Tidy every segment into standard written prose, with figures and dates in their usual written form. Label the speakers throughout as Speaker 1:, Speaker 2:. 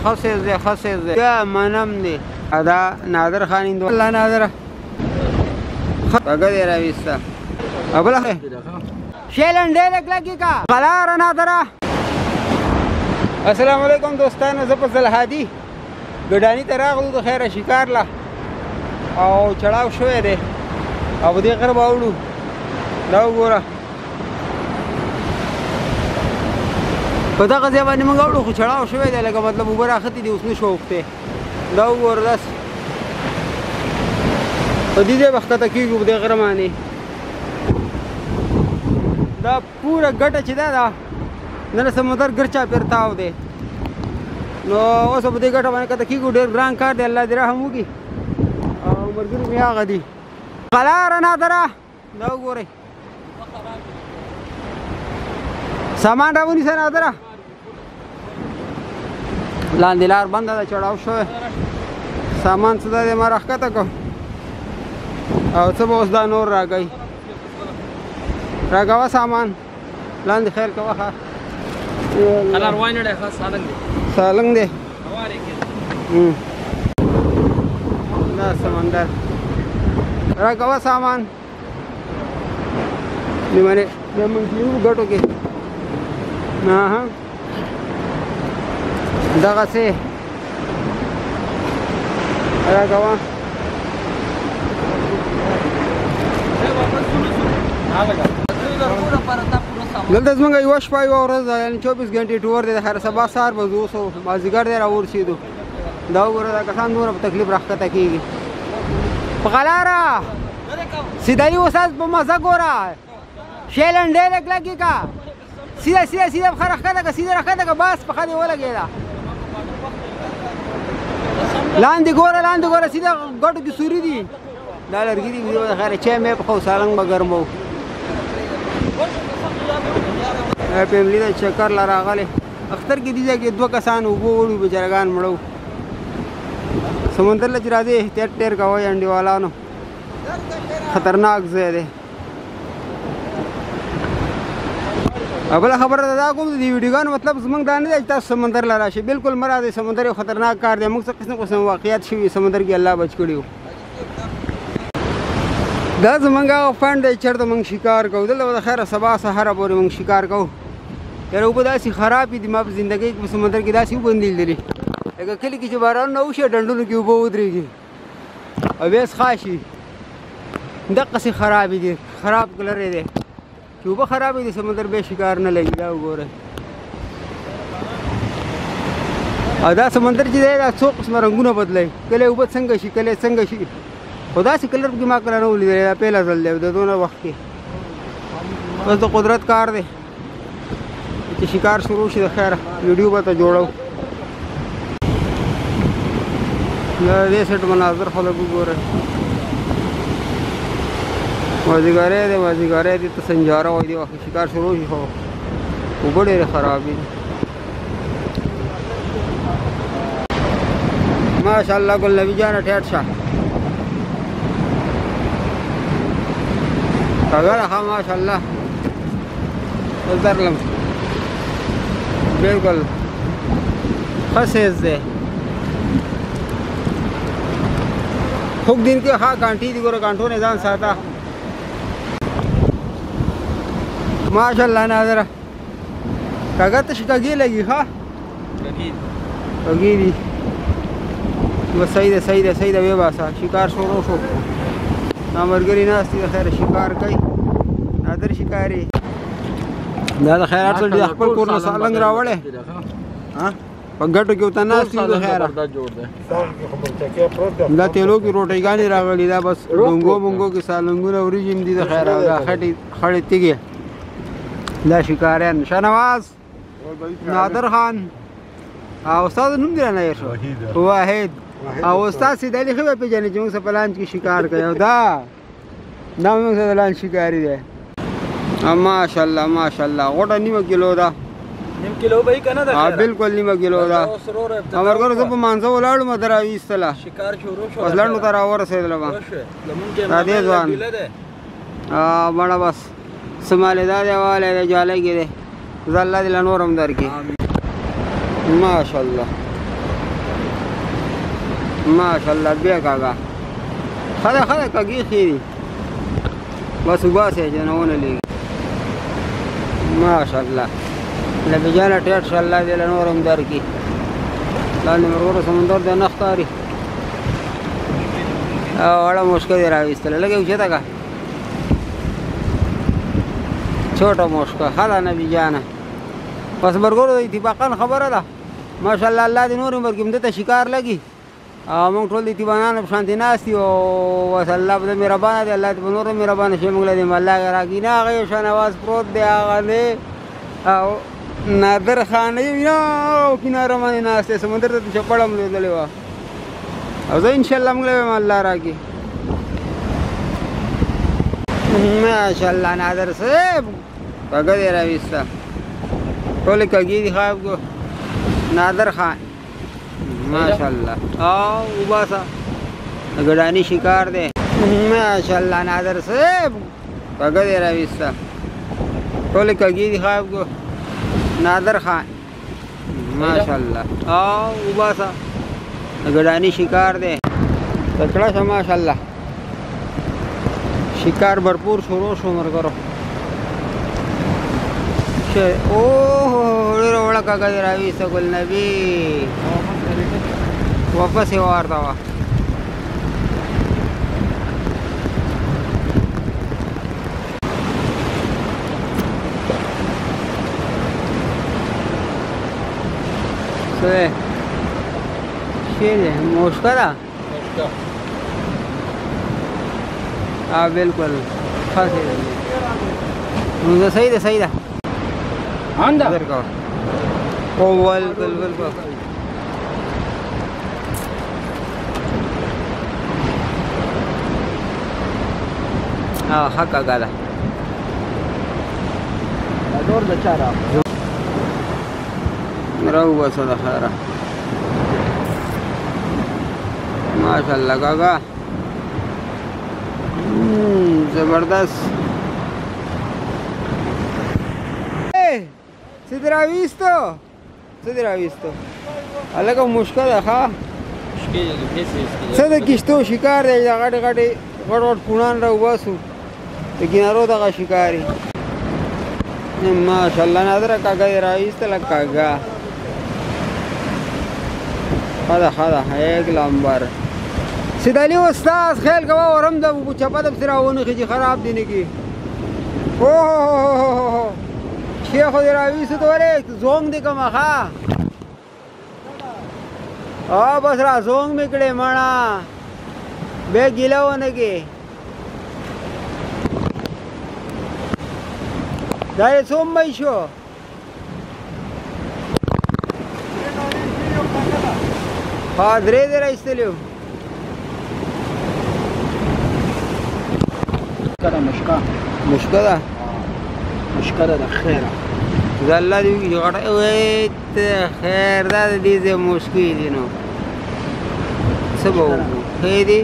Speaker 1: خسیز دی خسیز دی یا منم دی دا نادر خان اندو الله نادر بگه دی راویستا ابلا شیلن ډیلک لګی کا قلار نادر. السلام علیکم دوستانو، زه فضل هادي ګډانی ته راغلو د خیره شکار له او چړاو شوی دی او په دې غره به اوړو. دا وګوره په دغه ځای باندې موږ اوړو خو چړاو شوی دی لکه مطلب اوبه راختې دي اوس نه شو اوښتی. دا وګوره داسې په دې ځای به ښکته کېږو په دې غره باندې. دا پوره ګټه چې ده نن سمندر ګرچا پیر تاو دی نو اوس په دې ګټه باندې کته کېږو. ډېر ګران کار دی، الله دې رحم وکړي او ملګري مې هغه دي قلاره نادره. دا وګورئ سامان راونیسه نادره. لاندې لار بنده ده، چړاو شوی سامان څه ده ما راښکته کړو او څه به اوس دا نور راکوي. راکوه سامان لاندې خیر کوه ښه سالنګ دی دا سمندر راکوه سامان دې باندې بیا موږ کېږو ګټو کې دغسې راکوه. دلته زموږ یوه شپه یوه ورځ ده، یعنې 24 ګنټې ټور دی. د خیر سبا سهار به ځو، اوس مازدیګر دی راورسېدو. دا وګوره دا کسان دومره په تکلیف راښکته کېږي. په قلاره سیدایي استاد په مزه ګوره شیلن ډیلک لګي کا سیده سیده سیده پښه راښکته که سیده راښکته که بس پښه دې ولګېده. لاندې ګوره سیده ګټو کې سوري دي. دا لرګي دي د خیره چای مې پخو سالنګ به ګرمو. فیملي د چکر له راغلی اختر کې دي ځای کې 2 کسان اوبه وړو بېچارهګان مړو. سمندر له چې راځي احتیاط ډېر کوئ انډیوالانو، خطرناک ځای دی. او بله خبره ده دا کوم د دې ویډیوګانو مطلب زموږ دا نه دی چې تاسو سمندر له راشئ. بالکل مه راځئ، سمندر یو خطرناک کار دی. موږ څه قسم واقعیت شوي سمندر کې الله بچ کړي وو. دا زموږ هغه فنډ دی چېرته موږ شکار کوو. دلته به د خیره سبا سهاره پورې موږ شکار کوو. یاره اوبه داسې خرابې دي، ما په زندګۍ کې په سمندر کې داسې اوبه لیدلې دي لکه کلي کې چې باران نه وشي ډنډونو کې اوبه ودرېږي او بیا څښا شي. دقسې خرابې دي، خراب کلرې دی چې اوبه خرابې دي سمندر بیا شکار نه لګي. دا وګورئ او دا سمندر چې دی دا څو قسمه رنګونه بدلوي، کله اوبه څنګه شي کله څنګه شي. خو داسې کلر پکې ما کله نه و لیدلی، دا پهله ځل دی د دونه وخت کې. بس د قدرت کار دی چې شکار شروع شي. د خیره ویډیو به ته جوړو. د دې سیټ مناظر خلک وګورئ. مازدیګری دی مازدیګری دی ته سنجاره وایي. دې وخت شکار شروع شي خو اوبه ډېرې خرابې دي. ماشاءالله ګل نبي جانه ټیټ شه کږه ښه ماشاءالله درلم بالکل ښه سیز دی. خوږ دین کې ښه کانټې دي ګوره کانټو نه ځان ساته ماشاءالله نادره. کږه ته کږې لګي ښه کږې دي. بس صحیح ده ویې باسه. شکار شروع شو. دا ملګري ناست دي د خیره شکار کوي. نادر شکاري دا د خیر اټل د خپل کور نه سالنګ راوړی په ګټو کې ورته ناست دي د خیره. دا تیلو کې روټۍ ګانې راغلي. دا بس ډونګو کې سالنګونه وریجې هم دي د خیره. دا خړې تیږې دا شکاریان شاهنواز نادر خان او استاد نوم دې رانه هېر شو واحد او استاد سیدعلي ښه به پېژنې چې موږ سره په لانچ کې شکار کوي. او دا موږ سره د لانچ شکاري دی. ماشاءالله غوټه نیمه کیلو ده. نیم کیلو به یې که نه ده؟ بالکل نیمه کیلو ده. ملګرو زه په مانځه ولاړم در راویستله شکار شروع شو. بس لنډو ته راورسېدلم دا دې ځوان بڼه بس سمالې دا دی والی دی جالی کې دی. زه الله دې له نور هم درکړي ماشاءالله. ماشاءالله بیا کاغا خدا کاغی خیری بس وباسه جنونه لګي ماشاءالله لبی جانا ټیټ شاء الله دې له نورم درکې لاندې مرغوره سمندر د نه ښکاري وړه موشکه دې راویستله لږه اوچته کا छोटा मोश्का ख़ाला नबी जाना बस बरगोरो इतिफाक़न खबर है माशाअल्लाह अल्लाह दे नूर उमर किमते ते शिकार लगी मोंग ठोल इतिबाना शांति नास्ती ओ बस अल्लाह बदे मेहरबान है अल्लाह दे नूर मेहरबान है मंगला दे अल्लाह करा की ना गए शाहनवाज प्रोत दे आगले नादर खान ना किनारा माने नास्ते समुद्र ते चपड़ा में दले वा अब इंशाल्लाह मंगले में अल्लाह राकी माशाअल्लाह नादर से कगद राविस्ता टोले कगी दिखाए आपको नादर खान माशाअल्लाह आओ उबासा गडानी शिकार दे माशाअल्लाह नादर से कगद राविस्ता टोले कगी दिखाए आपको नादर खान माशाअल्लाह आओ उबासा गडानी शिकार दे तकड़ा सा माशाअल्लाह शिकार भरपूर शुरू शुमर करो ओह रोड़ा का गजर अभी सकुल नबी वापस ही वारता हुआ शेर है मोश्का था हाँ बिल्कुल सही था सही था इधर का ओ बिल्कुल हाँ हक का गाला दौर बेचारा रहू बस खैरा माशाअल्लाह काका जबरदस्त sidra visto अलग मुश्किल है हाँ सद किश्तो शिकार है गाड़ी गाड़ी गड़ पुरान रहा बसु लेकिन अरो दगा शिकारी माशाअल्लाह नादरा कागा राइस तलक कागा खादा एक लंबर सिदाली उस्ताद खेल का वरम दा चपा दब सिरावन खिजी खराब देने की ओहो शेख राविस तो अरे जोंग दे कमा खा बस रा जोंग मिकड़े मणा बे गिला होने के दारे सोम बैशो हाँ दरे दे रहा इसलिए
Speaker 2: كذا
Speaker 1: مشكلة
Speaker 2: ده خير
Speaker 1: زلا دي جوړه وې خیر دا دې زه مشکل دي نو سبو هدي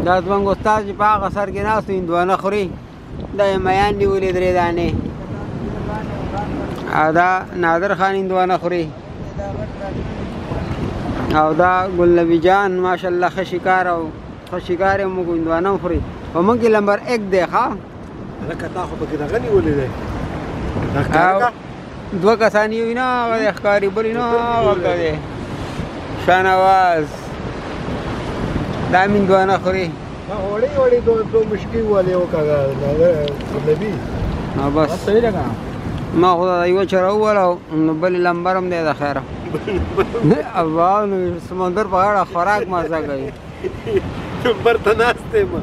Speaker 1: دا څنګه استاد په هغه سر کې ناس هندوانه خوري دا میان دی ولې درې دانه دا نادر خان هندوانه خوري او دا ګل نبی جان ماشاءالله خشکار او خشکار مو هندوانه خوري په موږ نمبر 1 دی ښا
Speaker 2: لکه تاسو په کې دا غني ولې دی
Speaker 1: دوه کسان یو نه هغه ښکاري بل نه هغه دی شاهنواز دا من هندوانه خوري
Speaker 2: وړي دوه مشکل والے وکړه نبی
Speaker 1: بس
Speaker 2: صحیح ده
Speaker 1: ما خدا یو چر اول نو بل لمبرم دی د خیره الله نو سمندر په اړه خوراک مزه کوي
Speaker 2: برتناسته ما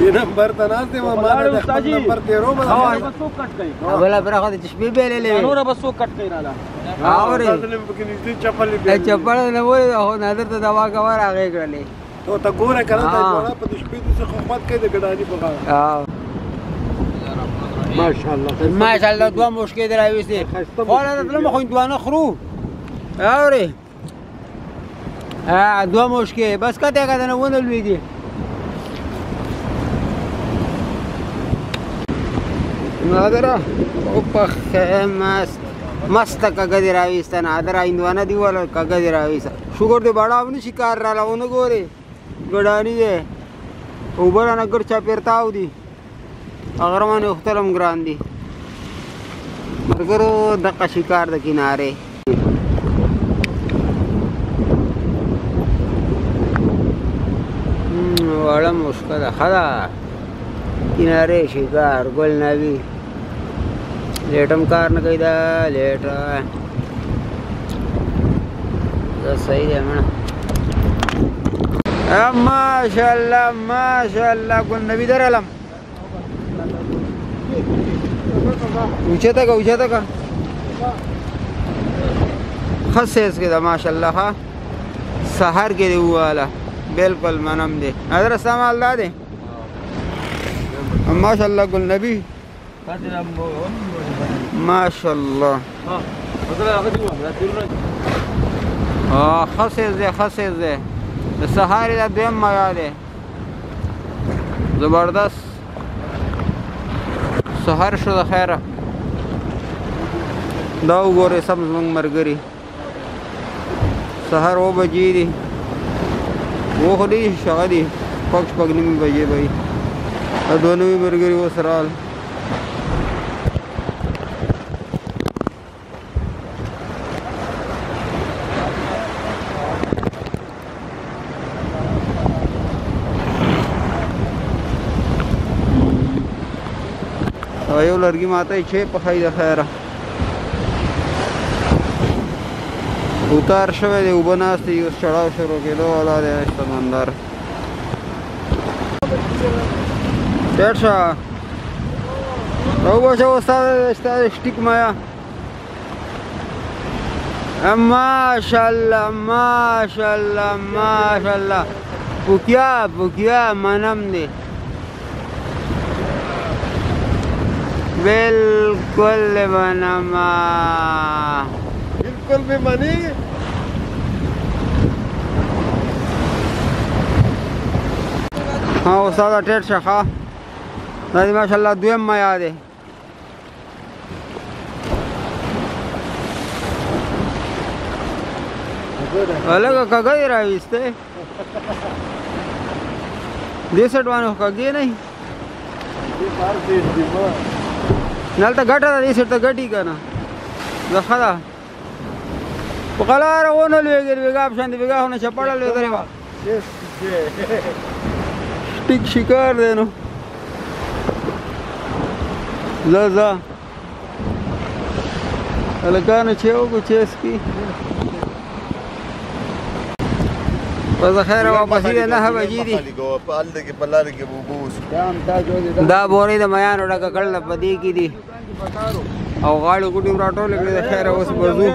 Speaker 2: ये नंबर तनाज़े में माने नंबर 13 में बस वो कट गई
Speaker 1: बोला पर खा तशबीह be ले ले
Speaker 2: नोरा बस वो कट गई राला
Speaker 1: और
Speaker 2: चप्पल
Speaker 1: चप्पल ने वो नजर तो दवा का वर आ गए कड़ले
Speaker 2: तो गोरा करा था गोरा पर तशबीह से खुफत के दे गडानी बगा माशाअल्लाह
Speaker 1: دوا مشکل دراويسي ولا لما خو دوانه خرو اوري دوا مشکل بس کته کده نه ونه لويږي نادرة اوبا خمس मस्त कगदी रावीस्ताना आदर हिंदवाना दिवाला कगदी रावीसा शुगर दे बड़ा अपनी शिकार रहा उन्हें गोरे गड़ानी दे ऊबर नगर चापेरताव दी अगर मैंने उख्तरम ग्रान दी मरगरो दक्का शिकार द किनारे वाला मुश्किल खड़ा किनारे शिकार गोल नबी लेटम कार न कही लेट सही है मैं माशाल्लाह गोल नबी दर अलम ऊंचे तक खस है इसके माशाल्लाह हाँ सहर के दे वाला बिल्कुल मनम दे अदर इस्तेमाल दा दे माशाल्लाह गुल नबी माशाल्लाह खसे दे सहारे दा देम माया दे जबरदस्त सहर शो खैर दाऊ गोरे सब्ज मंग मरगरी सहर वो बजी दी वो खुदी शादी पक्ष पगनी में बजे भाई और दोनों भी मरगरी वो सराल आयो लड़की माता छे पखाई दा खैर उतार शवे दे उबनास्ती उस चढ़ाव शुरू के दो वाला दे समंदर डेढ़ उस्ताद स्टिक माया माशाल्लाह पुकिया मनम दे बिल्कुल बनमा
Speaker 2: बिल्कुल भी मनी
Speaker 1: हाँ उस्ताद टेट शखा दादी माशाल्लाह दुएम में याद है अलग कगई रही इससे देसट वालों कगे नहीं नल तो घटा था देसट तो घटी का ना दखला पकड़ा वो न ले गए बेगा ऑप्शन दे बेगा होने चपड़ा ले करे वा स्टिक शिकार देनो ज़ा अलकान छेओ कुछ इसकी बस खैर वापस ही देना है बजी दी दा बोरी दा मयान उड़ा का कल बदी की दी और गाड़ी कुटी राटो लेके खैर उस बजू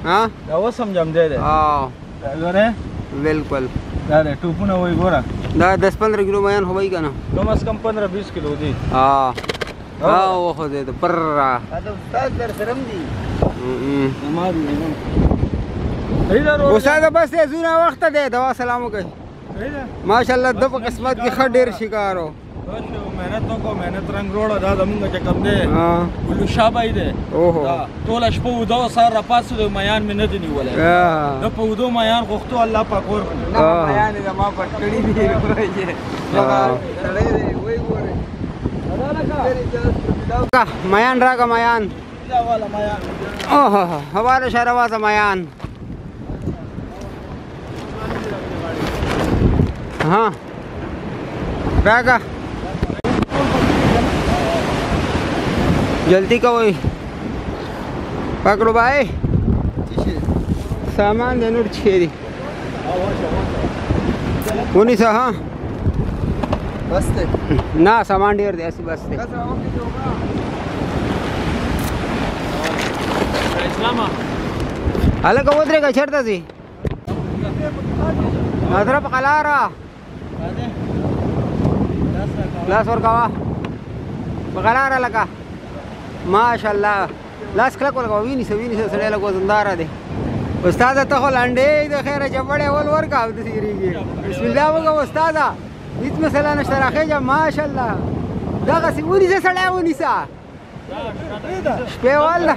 Speaker 1: हाँ
Speaker 2: वो समझम दे दे
Speaker 1: हाँ बिल्कुल
Speaker 2: दादा टूपुना वही गोरा
Speaker 1: दा 10-15 किलो मयान हो गई का ना
Speaker 2: कम से कम 15-20 किलो दी
Speaker 1: हाँ हाँ वो हो दे तो पर्रा
Speaker 2: उस्ताद दर शर्म दी
Speaker 1: उस्ताद बस ये जुना वक्त दे दवा सलामो के माशाल्लाह दब किस्मत की खडेर शिकारो
Speaker 2: मेहनत रंग रोड दादा मुंगा चकम दे
Speaker 1: हां
Speaker 2: कुल्लू शाबाई दे
Speaker 1: ओहो
Speaker 2: तोला शपो दो सर रपास दे मयान में नदी नहीं वाला द पौदो मयान गोख्तो अल्लाह पाक और ना मयान दे मा पटड़ी भी रोजे लगा तड़े दे वही गोरे
Speaker 1: का मयान रा का मयान
Speaker 2: वाला मयान
Speaker 1: ओहो हमारे शहरवा से मयान हाँ का जल्दी का वही पकड़ो भाई सामान देनो छेदी उन्हीं सा हाँ
Speaker 2: बसते
Speaker 1: ना सामान डेर दे ऐसी बसते अलग का उतरे का छेड़ता सी अदरक कलारा लास और कवा कलारा लगा माशाल्लाह लास खला को लगा वीनी से सड़े लगो ज़िंदारा दे उस्ताद तो खल अंडे इधर खैर जबड़े अवल वर का आते सीरी के बिस्मिल्लाह होगा उस्ताद इसमें सला नशरा खे जा माशाल्लाह दागा सी उनी से सड़ा उनी सा पे वाला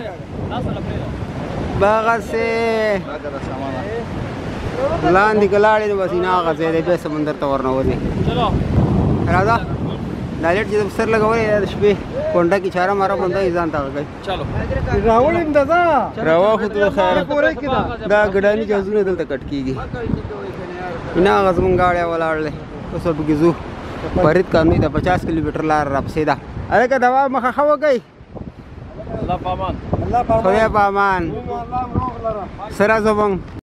Speaker 1: باغسې لاندې کلاړې نو بس نه هغه ځای دی بیا سمندر ته ورنوځي راځه دا لیټ چې سر لګولی د شپې کونډه کې چاره ماره بنده ځان ته غږی راوړم دا راواخو ته خیر دا ګډاني جهازونه دلته کټ کېږي نه هغه زمونږ ګاډی ولاړ دی اوس به پکې ځو فرید قانوني د 50 کیلومتر لار راپسې ده هلکه دوا مخه ښه وکئ خدای په امان سره زمونږ